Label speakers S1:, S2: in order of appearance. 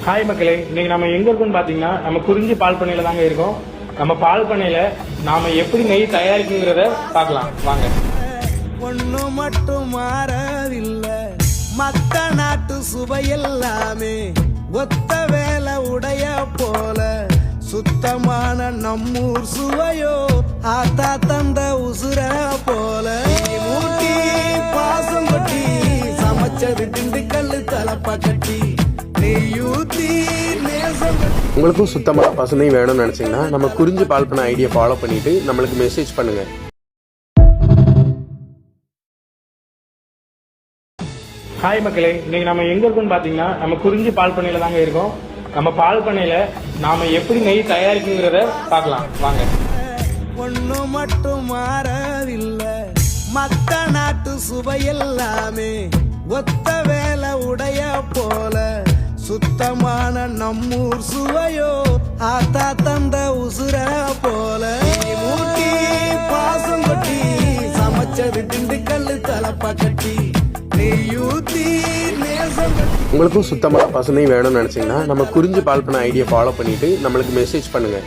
S1: Hi மக்களே, இன்னைக்கு நம்ம எங்க இருக்கோம்னு பாத்தீங்கன்னா நம்ம குறிஞ்சி பால் பண்ணையில தாங்க இருக்கோம். நம்ம பால் பண்ணையில நாம எப்படி நெய் தயாரிக்குங்கிறத பார்க்கலாம் வாங்க.
S2: ஒண்ணு மட்டும் மாறவில்லை, மத்த நாட்டு சுவையெல்லாமே ஒத்த வேலை உடைய போல சுத்தமான நம்மூர் சுவையோ ஆத்தா தந்த உசுர போல மூட்டி பாசம் கொட்டி சமைச்சது திண்டுக்கல்லு தலப்பா கட்டி
S3: உங்களுக்கும் சுத்தமான பசுனை வேணும்னு நினைச்சீங்கன்னா நம்ம குறிஞ்சி பால் பண்ண ஐடியா ஃபாலோ பண்ணிட்டு நம்மளுக்கு மெசேஜ் பண்ணுங்க.
S1: ஹாய் மக்களே, இன்னைக்கு நம்ம எங்க இருக்கோம்னு பாத்தீங்கன்னா நம்ம குறிஞ்சி பால் பண்ணையில தாங்க இருக்கோம். நம்ம பால் பண்ணையில நாம எப்படி நெய் தயாரிக்குங்கிறத பார்க்கலாம் வாங்க.
S2: ஒண்ணு மட்டும் மாறவில்லை, மத்த நாட்டு சுவையெல்லாமே ஒத்த வேலை உடைய போல சுத்தமான நம்மூர் சுவையோ ஆத்தா தந்த உசுர போல மூட்டி பாசம் கொட்டி சமைச்சது திண்டுக்கல்லு தலப்பா கட்டி நெய்யூத்தி நேசம்.
S3: உங்களுக்கும் சுத்தமான பசுனை வேணும்னு நினைச்சீங்கன்னா நம்ம குறிஞ்சி பால் பண்ண ஐடியா ஃபாலோ பண்ணிட்டு நம்மளுக்கு மெசேஜ் பண்ணுங்க.